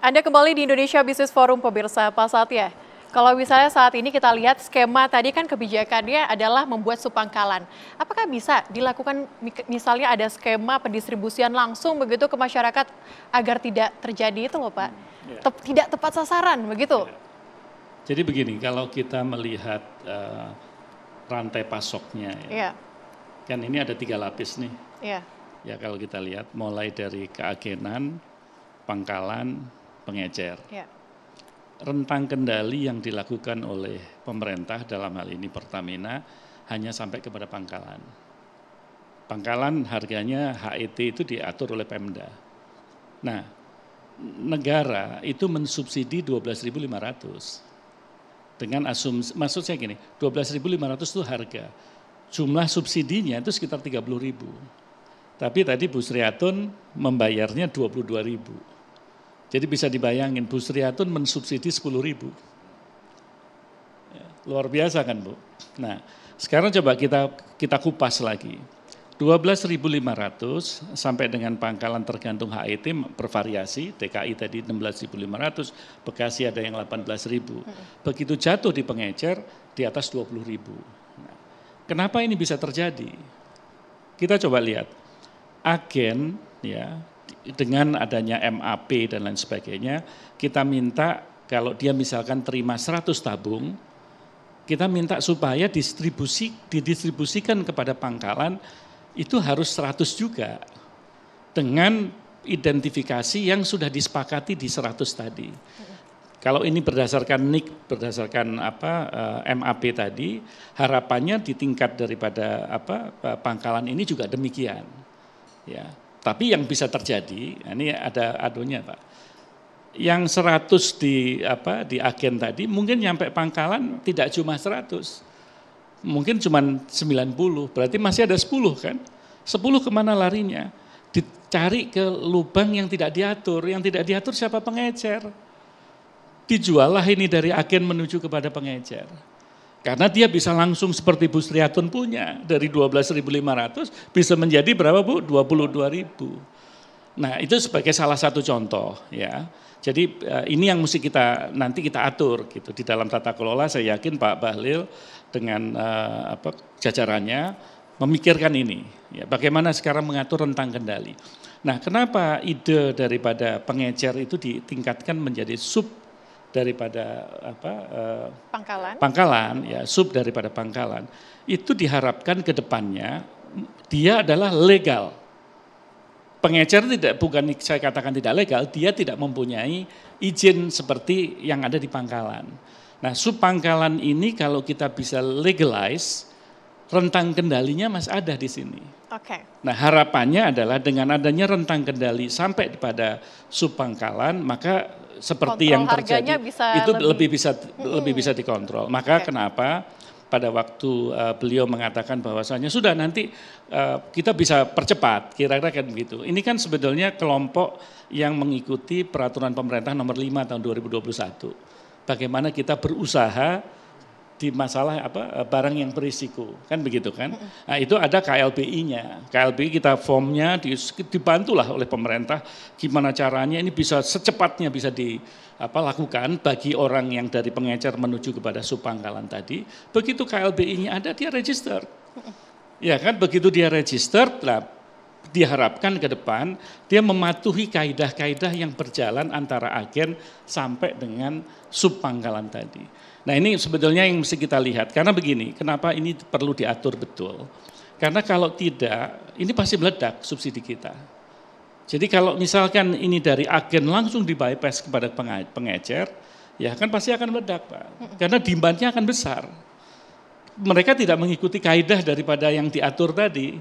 Anda kembali di Indonesia Business Forum, pemirsa. Pak Satya, kalau misalnya saat ini kita lihat skema tadi kan kebijakannya adalah membuat subpangkalan. Apakah bisa dilakukan misalnya ada skema pendistribusian langsung begitu ke masyarakat agar tidak terjadi itu loh Pak, tidak tepat sasaran begitu? Jadi begini, kalau kita melihat rantai pasoknya, kan ini ada 3 lapis nih. Ya kalau kita lihat mulai dari keagenan, pangkalan, pengecer. Rentang kendali yang dilakukan oleh pemerintah dalam hal ini Pertamina hanya sampai kepada pangkalan. Pangkalan harganya HET itu diatur oleh Pemda. Nah, negara itu mensubsidi 12.500. Dengan asumsi, maksud saya gini, 12.500 itu harga. Jumlah subsidinya itu sekitar 30.000. Tapi tadi Bu Sriatun membayarnya 22.000. Jadi bisa dibayangin Bu Sriatun mensubsidi 10.000. Ya, luar biasa kan Bu. Nah sekarang coba kita kupas lagi. 12.500 sampai dengan pangkalan tergantung HET bervariasi, TKI tadi 16.500, Bekasi ada yang 18.000. Begitu jatuh di pengecer di atas 20.000. Nah, kenapa ini bisa terjadi? Kita coba lihat. Agen ya dengan adanya MAP dan lain sebagainya, kita minta kalau dia misalkan terima 100 tabung, kita minta supaya didistribusikan kepada pangkalan itu harus 100 juga dengan identifikasi yang sudah disepakati di 100 tadi. Kalau ini berdasarkan NIK, berdasarkan MAP tadi, harapannya di tingkat daripada pangkalan ini juga demikian. Ya. Tapi yang bisa terjadi, ini ada adunya Pak. Yang 100 di agen tadi mungkin nyampe pangkalan tidak cuma 100. Mungkin cuma 90, berarti masih ada 10 kan. 10 kemana larinya? Dicari ke lubang yang tidak diatur. Yang tidak diatur siapa? Pengecer. Dijual lah ini dari agen menuju kepada pengecer. Karena dia bisa langsung seperti Bu Sriatun punya, dari 12.500 bisa menjadi berapa Bu? 22.000. Nah itu sebagai salah satu contoh ya. Jadi ini yang mesti nanti kita atur gitu. Di dalam tata kelola saya yakin Pak Bahlil dengan jajarannya memikirkan ini. Ya, bagaimana sekarang mengatur rentang kendali. Nah kenapa ide daripada pengecer itu ditingkatkan menjadi sub daripada pangkalan ya, sub daripada pangkalan, itu diharapkan ke depannya dia adalah legal. Pengecer bukan saya katakan tidak legal, dia tidak mempunyai izin seperti yang ada di pangkalan. Nah sub pangkalan ini kalau kita bisa legalize, rentang kendalinya masih ada di sini. Nah harapannya adalah dengan adanya rentang kendali sampai pada sub pangkalan, maka seperti kontrol yang terjadi itu lebih bisa dikontrol. Maka kenapa pada waktu beliau mengatakan bahwasanya sudah nanti kita bisa percepat, kira-kira kan begitu. Ini kan sebetulnya kelompok yang mengikuti peraturan pemerintah nomor 5 tahun 2021. Bagaimana kita berusaha di masalah barang yang berisiko, kan begitu kan? Nah itu ada KLBI-nya, KLBI kita formnya dibantulah oleh pemerintah, gimana caranya ini bisa secepatnya bisa dilakukan bagi orang yang dari pengecer menuju kepada subpangkalan tadi. Begitu KLBI-nya ada dia register, ya kan? Begitu dia register, diharapkan ke depan dia mematuhi kaidah-kaidah yang berjalan antara agen sampai dengan subpangkalan tadi. Nah ini sebetulnya yang mesti kita lihat, karena begini, kenapa ini perlu diatur betul. Karena kalau tidak, ini pasti meledak subsidi kita. Jadi kalau misalkan ini dari agen langsung di bypass kepada pengecer, ya kan pasti akan meledak Pak. Karena demand-nya akan besar. Mereka tidak mengikuti kaidah daripada yang diatur tadi.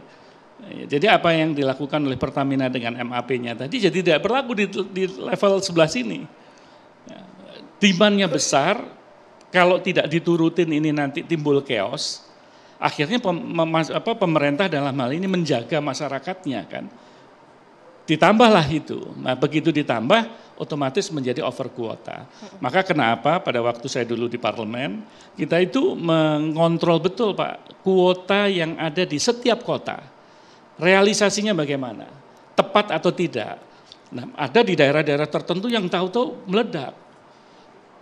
Jadi apa yang dilakukan oleh Pertamina dengan MAP-nya tadi, jadi tidak berlaku di level sebelah sini. Demand-nya besar. Kalau tidak diturutin ini nanti timbul chaos, akhirnya pemerintah dalam hal ini menjaga masyarakatnya kan. Ditambahlah itu, nah begitu ditambah otomatis menjadi over kuota. Maka kenapa pada waktu saya dulu di parlemen, kita itu mengontrol betul Pak, kuota yang ada di setiap kota. Realisasinya bagaimana, tepat atau tidak. Nah, ada di daerah-daerah tertentu yang tahu-tahu meledak.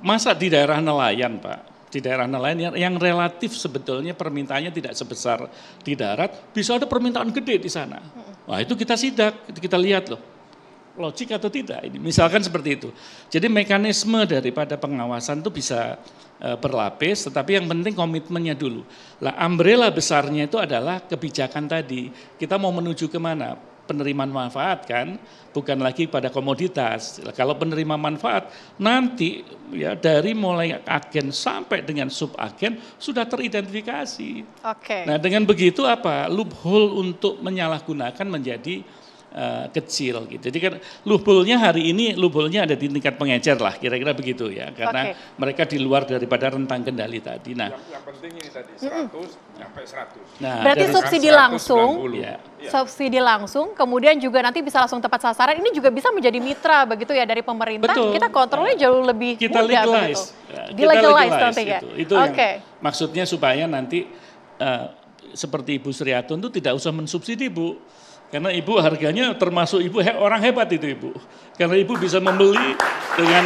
Masa di daerah nelayan, Pak? Di daerah nelayan yang relatif sebetulnya permintaannya tidak sebesar di darat, bisa ada permintaan gede di sana. Wah, itu kita sidak, kita lihat loh. Logik atau tidak ini. Misalkan seperti itu. Jadi mekanisme daripada pengawasan itu bisa berlapis, tetapi yang penting komitmennya dulu. Lah umbrella besarnya itu adalah kebijakan tadi. Kita mau menuju kemana? Penerimaan manfaat kan, bukan lagi pada komoditas. Kalau penerima manfaat, nanti ya dari mulai agen sampai dengan subagen sudah teridentifikasi. Oke. Nah dengan begitu apa? Loophole untuk menyalahgunakan menjadi kecil gitu. Jadi kan loophole-nya hari ini loophole-nya ada di tingkat pengecer lah, kira-kira begitu ya. Karena mereka di luar daripada rentang kendali tadi. Nah, yang penting ini tadi 100 sampai 100. Nah, berarti subsidi langsung, ya. subsidi langsung, kemudian juga nanti bisa langsung tepat sasaran. Ini juga bisa menjadi mitra begitu ya dari pemerintah. Betul. Kita kontrolnya jauh lebih kita mudah legalize. begitu. Ya, Di-legalize nanti ya. Itu yang maksudnya supaya nanti seperti Ibu Sriatun itu tidak usah mensubsidi, Bu. Karena Ibu harganya termasuk Ibu orang hebat itu Ibu. Karena Ibu bisa membeli dengan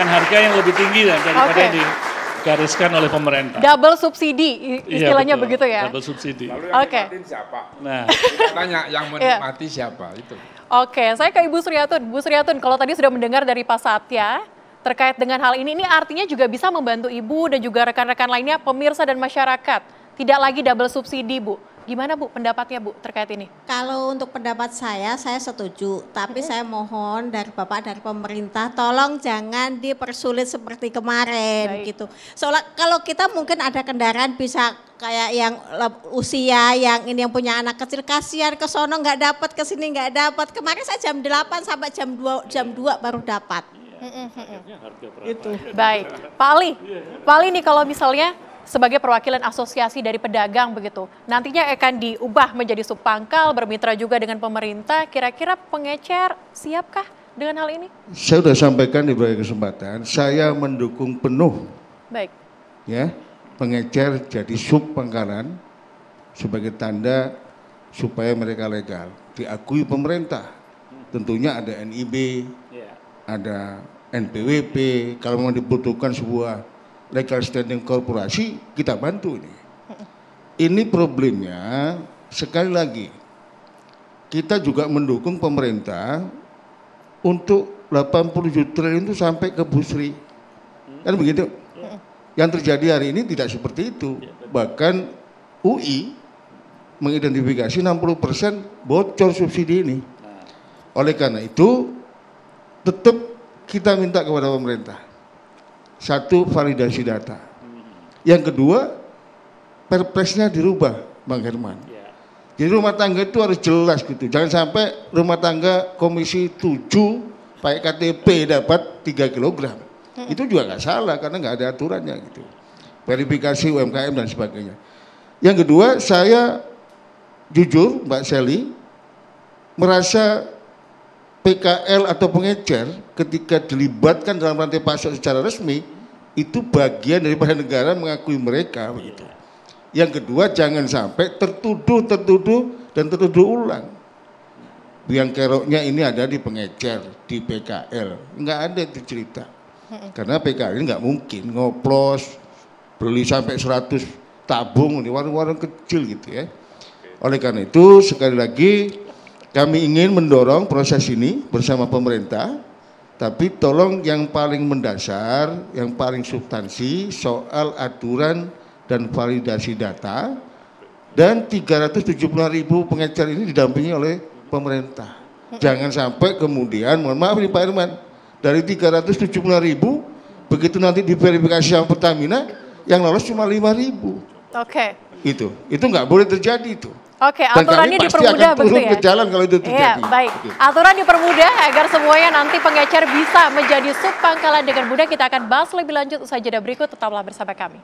harga yang lebih tinggi daripada yang digariskan oleh pemerintah. Double subsidi istilahnya begitu ya. Double subsidi. Lalu yang menikmati siapa? Nah, tanya yang menikmati siapa itu. Oke, saya ke Ibu Sriatun. Bu Sriatun, kalau tadi sudah mendengar dari Pak Satya terkait dengan hal ini artinya juga bisa membantu Ibu dan juga rekan-rekan lainnya, pemirsa dan masyarakat. Tidak lagi double subsidi, Bu. Gimana Bu pendapatnya Bu terkait ini? Kalau untuk pendapat saya setuju. Tapi saya mohon dari Bapak, dari pemerintah, tolong jangan dipersulit seperti kemarin gitu. Soalnya kalau kita mungkin ada kendaraan bisa kayak yang usia, yang ini yang punya anak kecil, kasihan ke sono nggak dapat, ke sini nggak dapat. Kemarin saya jam 8 sampai jam 2 baru dapat. Itu. Baik, Pak Ali nih kalau misalnya sebagai perwakilan asosiasi dari pedagang begitu, nantinya akan diubah menjadi subpangkal, bermitra juga dengan pemerintah, kira-kira pengecer siapkah dengan hal ini? Saya sudah sampaikan di berbagai kesempatan, saya mendukung penuh. Baik. Ya, pengecer jadi subpangkalan sebagai tanda supaya mereka legal, diakui pemerintah. Tentunya ada NIB, ada NPWP, kalau memang dibutuhkan sebuah legal standing korporasi, kita bantu ini. Ini problemnya, sekali lagi, kita juga mendukung pemerintah untuk 87 triliun itu sampai ke Busri. Kan begitu? Yang terjadi hari ini tidak seperti itu. Bahkan UI mengidentifikasi 60% bocor subsidi ini. Oleh karena itu, tetap kita minta kepada pemerintah. Satu, validasi data. Yang kedua, perpresnya dirubah, Bang Herman. Jadi rumah tangga itu harus jelas gitu. Jangan sampai rumah tangga komisi 7 pakai KTP dapat 3 kilogram. Itu juga nggak salah karena nggak ada aturannya gitu. Verifikasi UMKM dan sebagainya. Yang kedua, saya jujur Mbak Sally merasa PKL atau pengecer ketika dilibatkan dalam rantai pasok secara resmi itu bagian daripada negara mengakui mereka begitu. Yang kedua, jangan sampai tertuduh dan tertuduh ulang. Yang keroknya ini ada di pengecer, di PKL, nggak ada itu cerita. Karena PKL ini nggak mungkin ngoplos beli sampai 100 tabung di warung-warung kecil gitu ya. Oleh karena itu sekali lagi kami ingin mendorong proses ini bersama pemerintah, tapi tolong yang paling mendasar, yang paling substansi soal aturan dan validasi data, dan 375.000 pengecer ini didampingi oleh pemerintah. Jangan sampai kemudian, mohon maaf nih Pak Herman, dari 375.000, begitu nanti diverifikasi sama Pertamina, yang lolos cuma 5.000. Oke. Itu nggak boleh terjadi itu. Oke, aturannya dipermudah begitu ya? Ke jalan kalau itu terjadi. Iya, baik. Aturan dipermudah agar semuanya nanti pengecer bisa menjadi subpangkalan dengan mudah. Kita akan bahas lebih lanjut usai jeda berikut, tetaplah bersama kami.